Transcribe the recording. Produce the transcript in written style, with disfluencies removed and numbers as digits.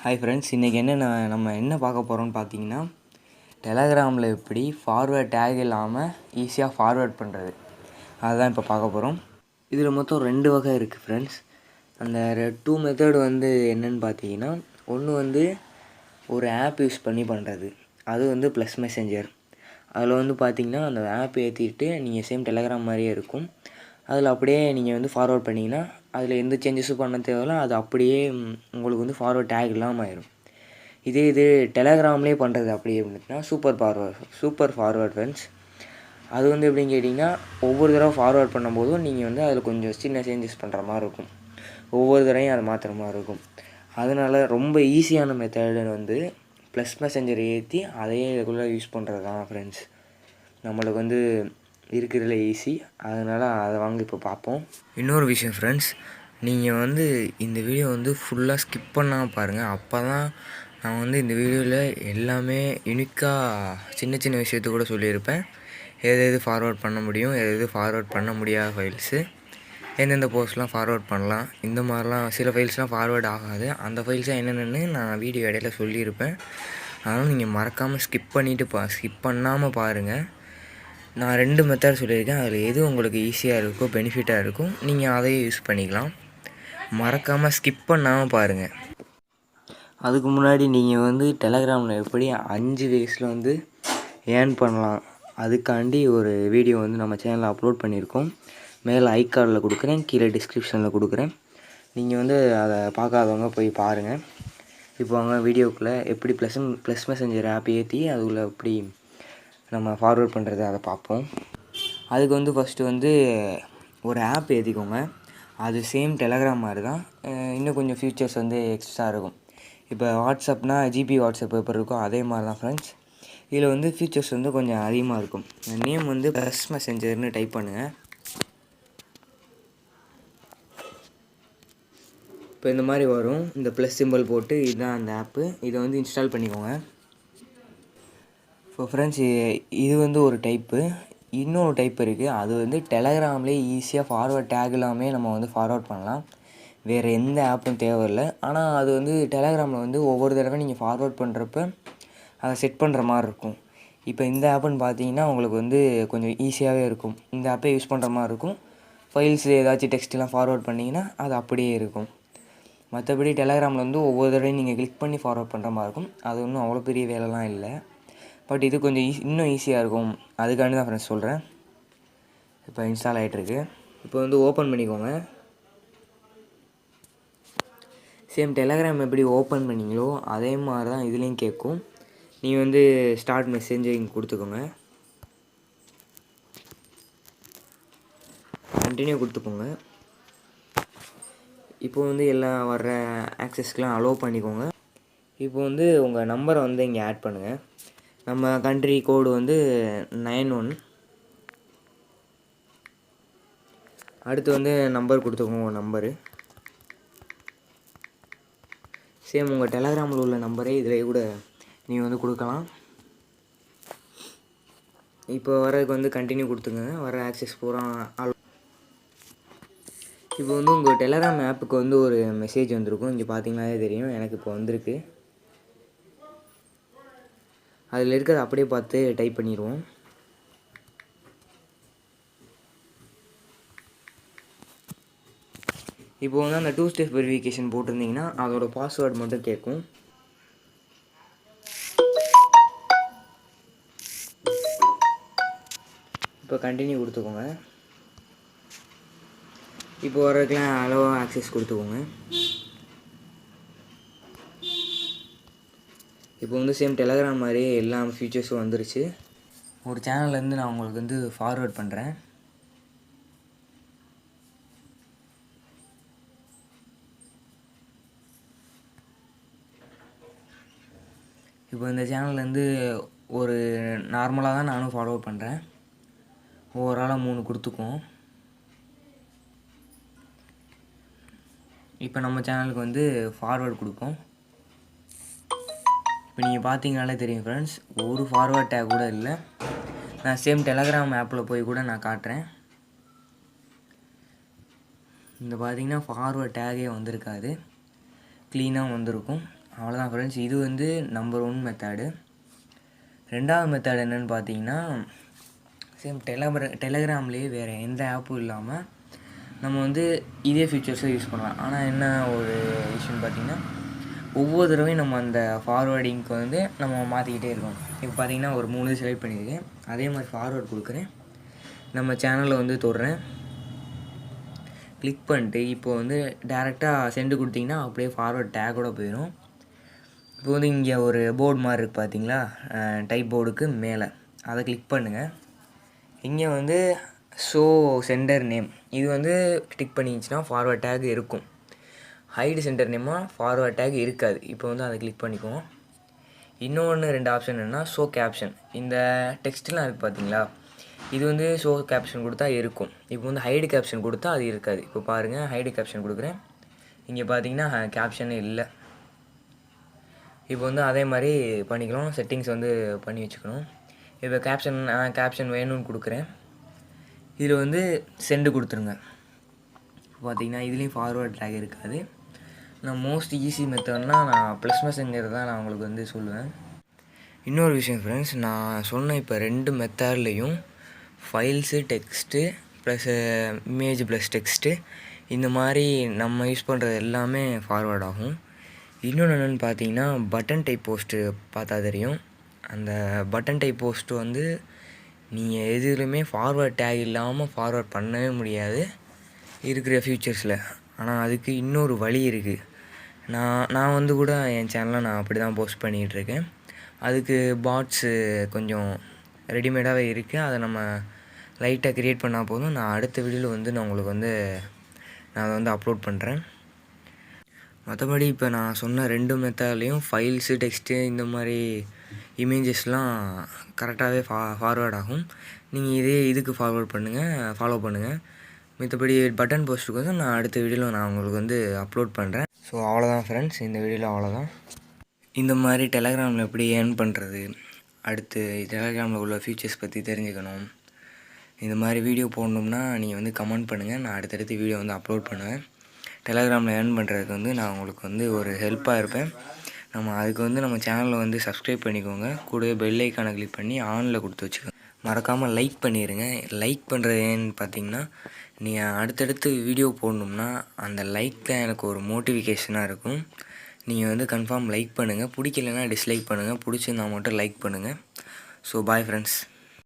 Hi friends, இன்றைக்கி நம்ம என்ன பார்க்க போகிறோம்னு பார்த்தீங்கன்னா, டெலகிராமில் எப்படி ஃபார்வேர்ட் டேக் இல்லாமல் ஈஸியாக ஃபார்வேர்ட் பண்ணுறது அதுதான் இப்போ பார்க்க போகிறோம். இதில் மொத்தம் 2 வகை இருக்குது ஃப்ரெண்ட்ஸ். அந்த 2 மெத்தட் என்னென்னு பார்த்தீங்கன்னா, ஒன்று ஒரு ஆப் யூஸ் பண்ணி பண்ணுறது, அது ப்ளஸ் மெசேஞ்சர். அதில் பார்த்தீங்கன்னா அந்த ஆப் ஏற்றிட்டு நீங்கள் சேம் டெலகிராம் மாதிரியே இருக்கும். அதில் அப்படியே நீங்கள் ஃபார்வேர்ட் பண்ணிங்கன்னா அதில் எந்த சேஞ்சஸும் பண்ண தேவையில்ல, அது அப்படியே உங்களுக்கு ஃபார்வேர்ட் டேக் இல்லாமல் ஆயிடும். இது டெலகிராம்லேயே பண்ணுறது அப்படி அப்படின்னா சூப்பர் ஃபார்வேர்ட் ஃப்ரெண்ட்ஸ். அது எப்படின்னு கேட்டிங்கன்னா, ஒவ்வொரு தடவை ஃபார்வேர்ட் பண்ணும்போதும் நீங்கள் அதில் கொஞ்சம் சின்ன சேஞ்சஸ் பண்ணுற மாதிரி இருக்கும். ஒவ்வொரு தடவையும் அதை மாற்றுற மாதிரி இருக்கும். அதனால் ரொம்ப ஈஸியான மெத்தடு ப்ளஸ் மெசேஞ்சர் ஏற்றி அதையே ரெகுலராக யூஸ் பண்ணுறது தான் ஃப்ரெண்ட்ஸ். நம்மளுக்கு இருக்கிறதுல ஈஸி. அதனால் அதை வாங்க இப்போ பார்ப்போம். இன்னொரு விஷயம் ஃப்ரெண்ட்ஸ், நீங்கள் இந்த வீடியோ ஃபுல்லாக ஸ்கிப் பண்ணாமல் பாருங்கள். அப்போ தான் நான் இந்த வீடியோவில் எல்லாமே யூனிக்காக சின்ன சின்ன விஷயத்தை கூட சொல்லியிருப்பேன். எது ஃபார்வேர்ட் பண்ண முடியும், எது ஃபார்வேர்ட் பண்ண முடியாத ஃபைல்ஸு, எந்தெந்த போஸ்ட்லாம் ஃபார்வேர்ட் பண்ணலாம், இந்த மாதிரிலாம் சில ஃபைல்ஸ்லாம் ஃபார்வேர்ட் ஆகாது. அந்த ஃபைல்ஸாக என்னென்னு நான் வீடியோ இடையில சொல்லியிருப்பேன். அதனால் நீங்கள் மறக்காமல் ஸ்கிப் பண்ணாமல் பாருங்கள். நான் 2 மெத்தட் சொல்லியிருக்கேன். அதில் எது உங்களுக்கு ஈஸியாக இருக்கோ, பெனிஃபிட்டாக இருக்கும், நீங்கள் அதையே யூஸ் பண்ணிக்கலாம். மறக்காமல் ஸ்கிப் பண்ணாமல் பாருங்கள். அதுக்கு முன்னாடி நீங்கள் டெலகிராமில் எப்படி 5 வேஸில் ஏர்ன் பண்ணலாம் அதுக்காண்டி ஒரு வீடியோ நம்ம சேனலில் அப்லோட் பண்ணியிருக்கோம். மேலே ஐகார்டில் கொடுக்குறேன், கீழே டிஸ்கிரிப்ஷனில் கொடுக்குறேன். நீங்கள் அதை பார்க்காதவங்க போய் பாருங்கள். இப்போ அவங்க வீடியோக்குள்ளே எப்படி ப்ளஸ் மெசேஞ்சர் ஆப் ஏற்றி அதுக்குள்ளே எப்படி நம்ம ஃபார்வேர்ட் பண்ணுறது அதை பார்ப்போம். அதுக்கு ஃபஸ்ட்டு ஒரு ஆப் ஏற்றிக்கோங்க. அது சேம் டெலகிராம் மாதிரி தான், இன்னும் கொஞ்சம் ஃபியூச்சர்ஸ் எக்ஸ்ட்ரா இருக்கும். இப்போ வாட்ஸ்அப்னால் ஜிபி வாட்ஸ்அப் எப்படி இருக்கோ அதே மாதிரி தான் ஃப்ரெண்ட்ஸ். இதில் ஃபீச்சர்ஸ் கொஞ்சம் அதிகமாக இருக்கும். நேம் ப்ளஸ் மெசேஞ்சர்னு டைப் பண்ணுங்கள். இப்போ இந்த மாதிரி வரும். இந்த ப்ளஸ் சிம்பிள் போட்டு இதுதான் அந்த ஆப்பு. இதை இன்ஸ்டால் பண்ணிக்கோங்க. இப்போ ஃப்ரெண்ட்ஸ், இது ஒரு டைப்பு. இன்னொரு டைப் இருக்குது. அது டெலகிராம்லேயே ஈஸியாக ஃபார்வேர்ட் டேக் இல்லாமல் நம்ம ஃபார்வேர்ட் பண்ணலாம். வேறு எந்த ஆப்பும் தேவையில்லை. ஆனால் அது டெலகிராமில் ஒவ்வொரு தடவை நீங்கள் ஃபார்வேர்ட் பண்ணுறப்ப அதை செட் பண்ணுற மாதிரி இருக்கும். இப்போ இந்த ஆப்புன்னு பார்த்தீங்கன்னா உங்களுக்கு கொஞ்சம் ஈஸியாகவே இருக்கும். இந்த ஆப்பே யூஸ் பண்ணுற மாதிரி இருக்கும். ஃபைல்ஸ் ஏதாச்சும் டெக்ஸ்ட்லாம் ஃபார்வேர்ட் பண்ணிங்கன்னா அது அப்படியே இருக்கும். மற்றபடி டெலகிராமில் ஒவ்வொரு தடவையும் நீங்கள் கிளிக் பண்ணி ஃபார்வேர்ட் பண்ணுற மாதிரி இருக்கும். அது ஒன்றும் அவ்வளோ பெரிய வேலைலாம் இல்லை. பட் இது கொஞ்சம் இன்னும் ஈஸியாக இருக்கும். அதுக்காண்டி தான் ஃப்ரெண்ட்ஸ் சொல்கிறேன். இப்போ இன்ஸ்டால் ஆகிட்டுருக்கு. இப்போ ஓப்பன் பண்ணிக்கோங்க. சேம் டெலகிராம் எப்படி ஓப்பன் பண்ணிங்களோ அதே மாதிரி தான் இதுலேயும் கேட்கும். நீங்கள் ஸ்டார்ட் மெசேஜிங் கொடுத்துக்கோங்க, கண்டினியூ கொடுத்துக்கோங்க. இப்போ எல்லாம் வர்ற ஆக்சஸ்க்கெலாம் அலோவ் பண்ணிக்கோங்க. இப்போ உங்கள் நம்பரை இங்கே ஆட் பண்ணுங்கள். நம்ம கண்ட்ரி கோடு 91. அடுத்து நம்பர் கொடுத்துக்கோங்க. உங்கள் நம்பரு சேம் உங்கள் டெலகிராமில் உள்ள நம்பரே இதில் கூட நீங்கள் கொடுக்கலாம். இப்போ வர்றதுக்கு கண்டினியூ கொடுத்துங்க. வர ஆக்சஸ் பூரா இப்போ உங்கள் டெலகிராம் ஆப்புக்கு ஒரு மெசேஜ் வந்திருக்கும். இங்கே பார்த்தீங்கன்னாலே தெரியும். எனக்கு இப்போ வந்திருக்கு. அதில் இருக்கிறத அப்படியே பார்த்து டைப் பண்ணிடுவோம். இப்போ அந்த 2 ஸ்டெப் வெரிஃபிகேஷன் போட்டிருந்தீங்கன்னா அதோட பாஸ்வேர்டு மட்டும் கேட்கும். இப்போ கண்டினியூ கொடுத்துக்கோங்க. இப்போ வர்றதுக்கெலாம் அலோ ஆக்சஸ் கொடுத்துக்கோங்க. இப்போ சேம் டெலகிராம் மாதிரி எல்லா ஃபீச்சர்ஸும் வந்துருச்சு. ஒரு சேனல்லேருந்து நான் உங்களுக்கு ஃபார்வேர்ட் பண்ணுறேன். இப்போ இந்த சேனல்லேருந்து ஒரு நார்மலாக தான் நானும் ஃபார்வேர்ட் பண்ணுறேன். ஒவ்வொரு ஆளாக 3 கொடுத்துக்குவோம். இப்போ நம்ம சேனலுக்கு ஃபார்வேர்ட் கொடுப்போம். இப்போ நீங்கள் பார்த்தீங்கனாலே தெரியும் ஃப்ரெண்ட்ஸ், ஒரு ஃபார்வேர்ட் டேக் கூட இல்லை. நான் சேம் டெலகிராம் ஆப்பில் போய் கூட நான் காட்டுறேன். இந்த பார்த்தீங்கன்னா ஃபார்வேர்ட் டேகே வந்திருக்காது, க்ளீனாக வந்திருக்கும். அவ்வளோதான் ஃப்ரெண்ட்ஸ். இது வந்து நம்பர் 1 மெத்தடு. 2வது மெத்தட் என்னென்னு பார்த்தீங்கன்னா, சேம் டெலகிராம்லேயே வேறு எந்த ஆப்பும் இல்லாமல் நம்ம வந்து இதே ஃபீச்சர்ஸை யூஸ் பண்ணலாம். ஆனால் என்ன ஒரு விஷயம்னு பார்த்தீங்கன்னா, ஒவ்வொரு தடவையும் நம்ம அந்த ஃபார்வேர்டிங்க்கு வந்து நம்ம மாற்றிக்கிட்டே இருக்கோம். இப்போ பார்த்தீங்கன்னா ஒரு 3 செலக்ட் பண்ணியிருக்கேன். அதே மாதிரி ஃபார்வேர்ட் கொடுக்குறேன். நம்ம சேனலில் வந்து தொடுறேன். கிளிக் பண்ணிட்டு இப்போ வந்து டேரெக்டாக சென்டு கொடுத்தீங்கன்னா அப்படியே ஃபார்வேர்ட் டேக்கோட போயிடும். இப்போ வந்து இங்கே ஒரு போர்டு மாதிரி இருக்குது பார்த்தீங்களா, டைப் போர்டுக்கு மேலே அதை கிளிக் பண்ணுங்கள். இங்கே வந்து ஷோ சென்டர் நேம் இது வந்து கிளிக் பண்ணிச்சுன்னா ஃபார்வேர்ட் டேக் இருக்கும். ஹைடு சென்டர் நேமாக ஃபார்வேர்ட் டேக் இருக்காது. இப்போ வந்து அதை கிளிக் பண்ணிக்குவோம். இன்னொன்று 2 ஆப்ஷன் என்னென்னா, ஷோ கேப்ஷன். இந்த டெக்ஸ்ட்லாம் இருக்குது பார்த்தீங்களா, இது வந்து ஷோ கேப்ஷன் கொடுத்தா இருக்கும். இப்போ வந்து ஹைடு கேப்ஷன் கொடுத்தா அது இருக்காது. இப்போ பாருங்கள், ஹைடு கேப்ஷன் கொடுக்குறேன். இங்கே பார்த்தீங்கன்னா கேப்ஷனே இல்லை. இப்போ வந்து அதே மாதிரி பண்ணிக்கலாம். செட்டிங்ஸ் வந்து பண்ணி வச்சுக்கணும். இப்போ கேப்ஷன் வேணும்னு கொடுக்குறேன். இதில் வந்து சென்டு கொடுத்துருங்க. இப்போ பார்த்தீங்கன்னா இதுலேயும் ஃபார்வேர்ட் டேக் இருக்காது. நான் மோஸ்ட் ஈஸி மெத்தட்னால் நான் ப்ளஸ் மெசஞ்சர் தான் நான் உங்களுக்கு வந்து சொல்லுவேன். இன்னொரு விஷயம் ஃப்ரெண்ட்ஸ், நான் சொன்ன இப்போ 2 மெத்தட்லேயும் files, text plus image plus text இந்த மாதிரி நம்ம யூஸ் பண்ணுறது எல்லாமே ஃபார்வேர்ட் ஆகும். இன்னொன்று என்னென்னு பார்த்தீங்கன்னா, பட்டன் டைப் போஸ்ட்டு பார்த்தா தெரியும். அந்த பட்டன் டைப் போஸ்ட்டு வந்து நீங்கள் எதுலையுமே ஃபார்வேர்ட் டேக் இல்லாமல் ஃபார்வேர்ட் பண்ணவே முடியாது இருக்கிற ஃபியூச்சர்ஸில். ஆனால் அதுக்கு இன்னொரு வழி இருக்குது. நான் வந்து கூட என் சேனலில் நான் அப்படி தான் போஸ்ட் பண்ணிகிட்ருக்கேன். அதுக்கு பாட்ஸு கொஞ்சம் ரெடிமேடாகவே இருக்குது. அதை நம்ம லைட்டாக க்ரியேட் பண்ணால் போதும். நான் அடுத்த வீடியோவில் வந்து நான் உங்களுக்கு வந்து நான் அதை வந்து அப்லோட் பண்ணுறேன். மற்றபடி இப்போ நான் சொன்ன 2 மெத்தட்லேயும் ஃபைல்ஸு, டெக்ஸ்ட்டு இந்த மாதிரி இமேஜஸ்லாம் கரெக்டாகவே ஃபார்வேர்ட் ஆகும். நீங்கள் இதுக்கு ஃபாலோ பண்ணுங்கள். மற்றபடி பட்டன் போஸ்ட்டுக்கு வந்து நான் அடுத்த வீடியோவில் நான் உங்களுக்கு வந்து அப்லோட் பண்ணுறேன். ஸோ அவ்வளோதான் ஃப்ரெண்ட்ஸ், இந்த வீடியோவில் அவ்வளோதான். இந்த மாதிரி டெலகிராமில் எப்படி ஏர்ன் பண்ணுறது, அடுத்து டெலகிராமில் உள்ள ஃபீச்சர்ஸ் பற்றி தெரிஞ்சுக்கணும், இந்த மாதிரி வீடியோ போடணும்னா நீங்கள் வந்து கமெண்ட் பண்ணுங்கள். நான் அடுத்தடுத்து வீடியோ வந்து அப்லோட் பண்ணுவேன். டெலகிராமில் ஏர்ன் பண்ணுறதுக்கு வந்து நான் உங்களுக்கு வந்து ஒரு ஹெல்ப்பாக இருப்பேன். அதுக்கு வந்து நம்ம சேனலில் வந்து சப்ஸ்கிரைப் பண்ணிக்கோங்க. கூடவே பெல் ஐக்கானை கிளிக் பண்ணி ஆனில் கொடுத்து வச்சுக்கோங்க. மறக்காமல் லைக் பண்ணிடுங்க. லைக் பண்ணுறது ஏன்னு பார்த்தீங்கன்னா, நீங்கள் அடுத்தடுத்து வீடியோ போடணும்னா அந்த லைக் தான் எனக்கு ஒரு மோட்டிவேஷனாக இருக்கும். நீங்கள் வந்து கன்ஃபார்ம் லைக் பண்ணுங்கள். பிடிக்கலன்னா டிஸ்லைக் பண்ணுங்கள். பிடிச்சிருந்தா மட்டும் லைக் பண்ணுங்கள். So bye friends.